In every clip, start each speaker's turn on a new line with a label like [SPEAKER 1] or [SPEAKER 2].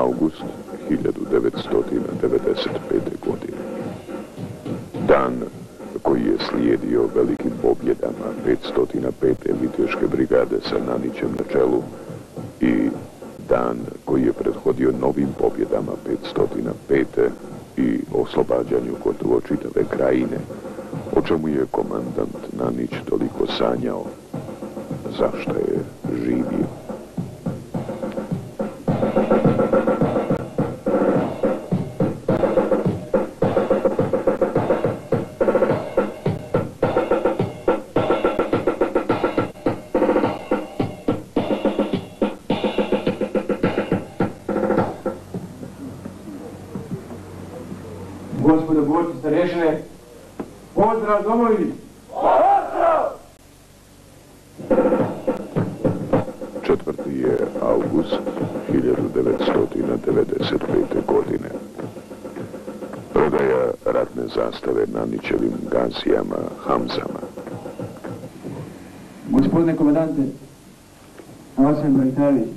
[SPEAKER 1] August 1995. godine. Dan koji je slijedio velikim pobjedama 505. viteške brigade sa Nanićem na čelu i dan koji je prethodio novim pobjedama 505. i oslobađanju gotovo čitave Krajine, o čemu je komandant Nanić toliko sanjao, zašto je živio.
[SPEAKER 2] Gospodo borci starešine, pozdrav domovini! Pozdrav!
[SPEAKER 1] 4. je august 1995. godine. Prodaja ratne zastave Nanićevim gazijama Hamzama.
[SPEAKER 2] Gospodine komandante, Hasan Bajtavić,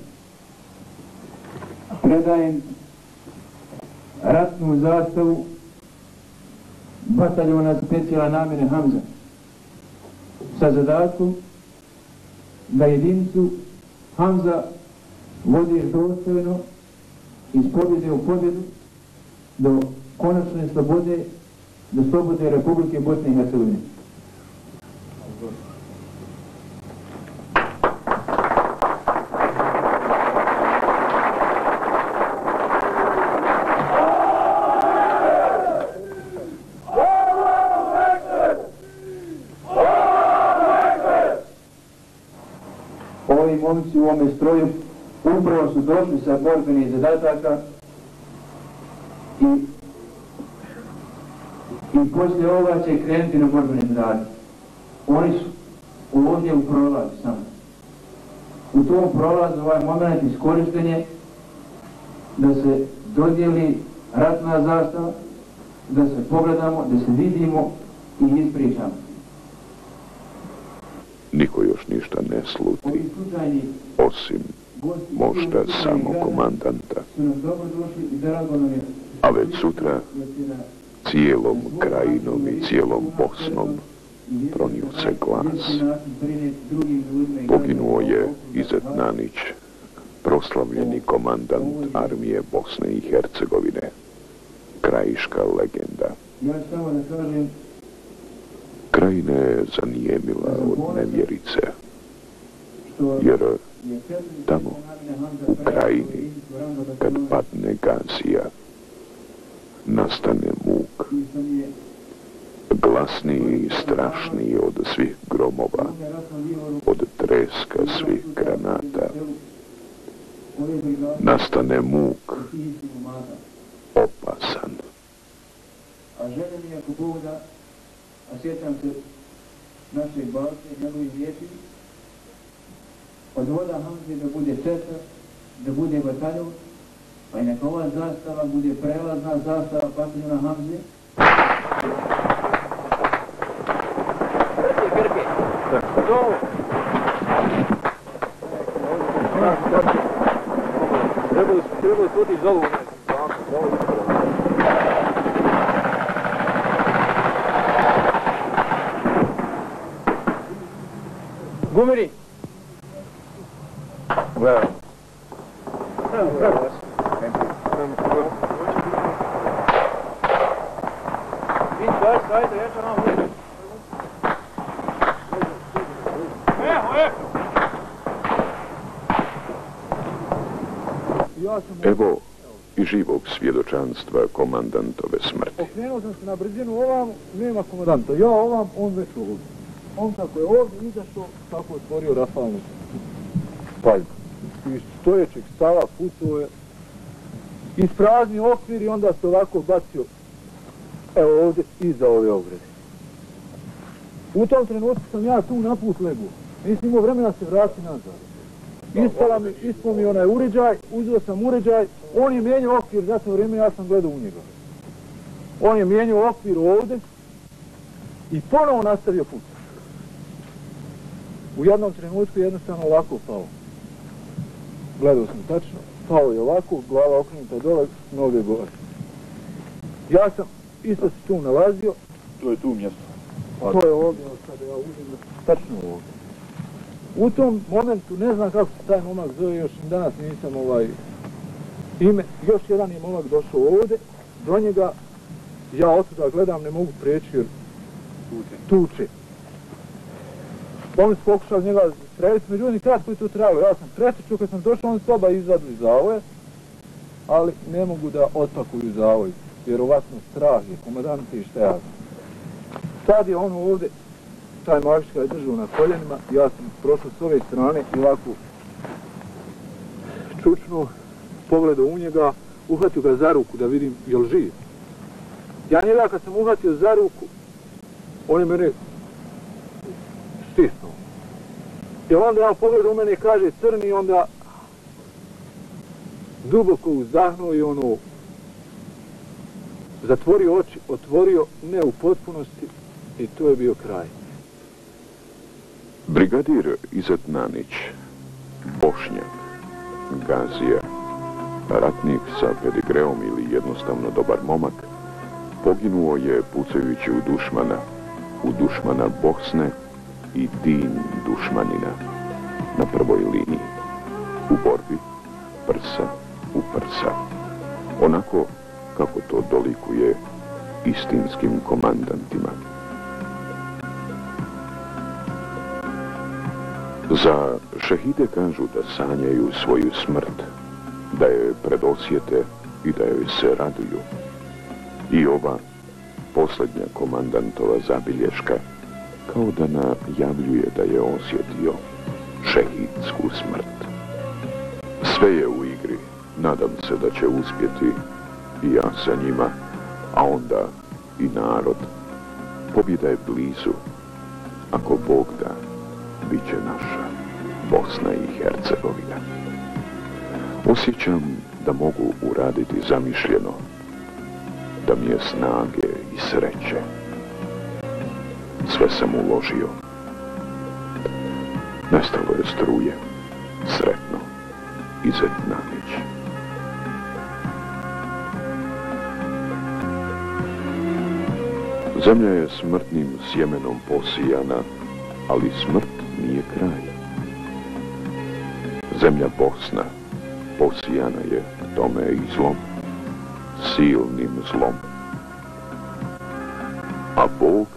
[SPEAKER 2] predajem ratnu zastavu bataljona specijalne namjene Hamza sa zadatkom da jedinicu Hamza vodiš dostojno iz pobjede u pobjedu do konačne slobode, do slobode Republike Bosne i Hercegovine. Ovi momci u ovome stroju upravo su došli sa borbenih zadataka i poslije ovoga će krenuti na borbene zadatke. Oni su ovdje u prolazu samo. U tom prolazu ovaj moment iskorišten je da se dodijeli ratna zastava, da se pogledamo, da se vidimo i ispričamo.
[SPEAKER 1] Niko još ništa ne sluti, osim možda samo komandanta. A već sutra cijelom Krajinom i cijelom Bosnom pronio se glas. Poginuo je Izet Nanić, proslavljeni komandant armije Bosne i Hercegovine, krajiška legenda. Krajina je zanijemila od nevjerice, jer tamo, u Krajini, kad padne gazija, nastane muk, glasniji i strašniji od svih gromova, od treska svih granata. Nastane muk, opasan.
[SPEAKER 2] A želje mi ako Bog da, a sjećam se našeg balce, njegovih riječi, od voda Hamze da bude četar, da bude bataljon, pa i neka ova zastava bude prelazna zastava bataljona Hamze. Krke! To! Trebali su otići za ovu. Gumiri! Well.
[SPEAKER 1] Evo i živog svjedočanstva komandantove smrti.
[SPEAKER 3] Okrenuo sam se na brzinu ovam, nema komandanta. Ja ovam, on već ovdje. On kako je ovdje izašao, tako je stvorio rafalnu paljbu. Iz stojećeg stava pucao je, isprazni okvir i onda se ovako bacio, evo ovdje, iza ove ograde. U tom trenutku sam ja tu na put leguo. Nisam imao vremena se vrati nazad. Ispao mi onaj uređaj, uzeo sam uređaj, on je mijenjao okvir, za to vrijeme ja sam gledao u njega. On je mijenjao okvir ovdje i ponovo nastavio put. U jednom trenutku jednostavno ovako pao. Gledao sam tačno, pao je ovako, glava okrenuta dole, noge gore. Ja sam isto se tu nalazio.
[SPEAKER 4] To je tu mjesto.
[SPEAKER 3] To je ovdje, kada ja uzim, tačno ovdje. U tom momentu, ne znam kako se taj momak zove, još danas nisam ime, još jedan je momak došao ovdje, do njega, ja otuda gledam, ne mogu prijeći jer tuče. On se pokušao njega streliti, međutim kratko je to trajalo, ja sam pretrčao, kad sam došao, on se oba izvadili zavoje, ali ne mogu da otpakuju zavoj, vjerovatno strah je, komandant i šta ja znam. Sad je on ovdje, taj Maviška je držao na koljenima, ja sam prošao s ove strane i ovako čučnuo, pogledao u njega, uhvatio ga za ruku da vidim jel živ. Ja njega kad sam uhvatio za ruku, on je mene stisnuo. I onda ja pogledao u mene i kaže crni i onda duboko uzdahnuo i zatvorio oči, otvorio, ne u potpunosti i to je bio kraj.
[SPEAKER 1] Brigadir Izet Nanić, Bošnjak, Gazija, ratnik sa pedigreom ili jednostavno dobar momak, poginuo je pucajući u dušmana Bosne i din dušmanina na prvoj liniji, u borbi prsa u prsa, onako kako to dolikuje istinskim komandantima. Za šehide kažu da sanjaju svoju smrt, da je predosjete i da joj se raduju. I ova posljednja komandantova zabilješka kao da najavljuje da je osjetio šehidsku smrt. Sve je u igri, nadam se da će uspjeti i ja sa njima, a onda i narod. Pobjeda je blizu, ako Bog da, bit će naša Bosna i Hercegovina. Osjećam da mogu uraditi zamišljeno, da mi je snage i sreće. Sve sam uložio. Nestalo je struje. Sretno. Izet Nanić. Zemlja je smrtnim sjemenom posijana, ali smrt nije kraj. Zemlja Bosna posijana je tome i zlom, silnim zlom. A Bog,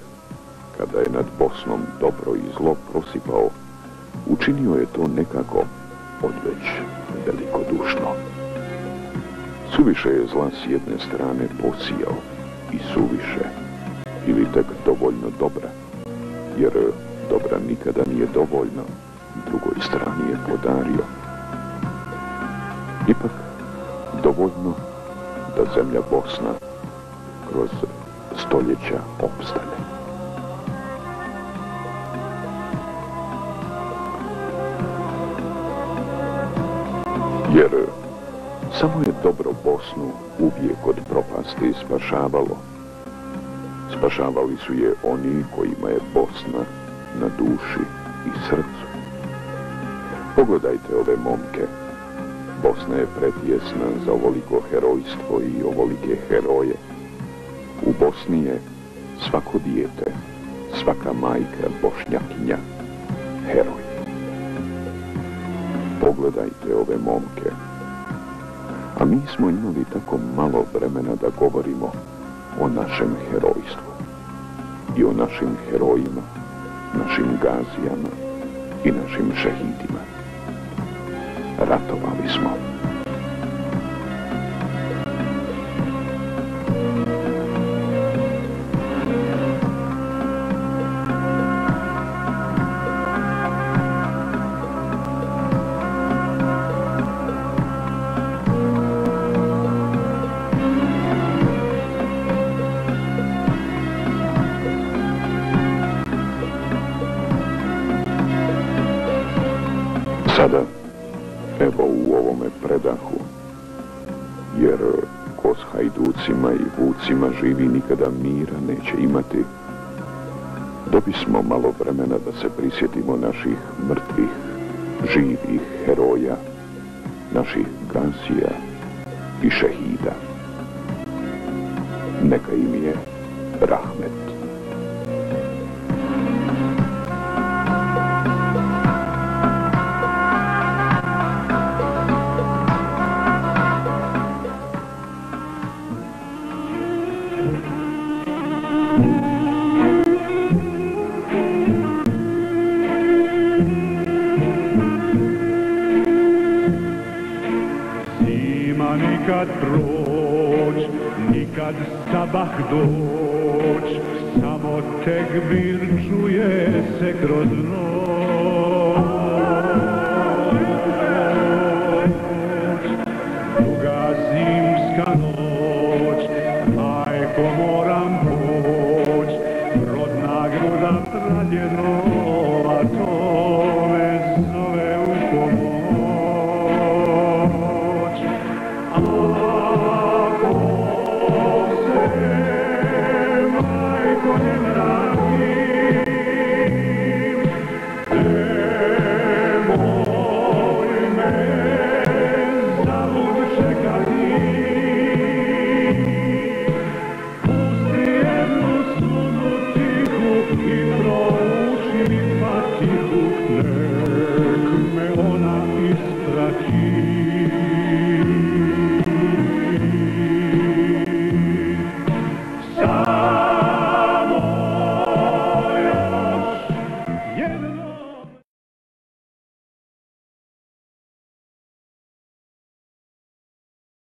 [SPEAKER 1] kada je nad Bosnom dobro i zlo prosipao, učinio je to nekako odveć velikodušno. Suviše je zla s jedne strane posijao i suviše, ili tek dovoljno dobra, jer dobra nikada nije dovoljno, drugoj strani je podario. Ipak dovoljno da zemlja Bosna kroz stoljeća opstane. Jer samo je dobro Bosnu uvijek od propasti spašavalo. Spašavali su je oni kojima je Bosna na duši i srcu. Pogledajte ove momke. Bosna je pretjesna za ovoliko herojstvo i ovolike heroje. U Bosni je svako dijete, svaka majka Bošnjakinja heroj. Pogledajte ove momke. A mi smo imali tako malo vremena da govorimo o našem herojstvu i o našim herojima, našim gazijama i našim šehidima. Ratovali smo. Sada, evo u ovome predahu, jer ko s hajducima i vucima živi nikada mira neće imati, dobismo malo vremena da se prisjetimo naših mrtvih, živih heroja naših gansija i šehida. Neka im je rahmet.
[SPEAKER 4] Nikad proć, nikad sabah doć, samo tekbir čuje se kroz noć.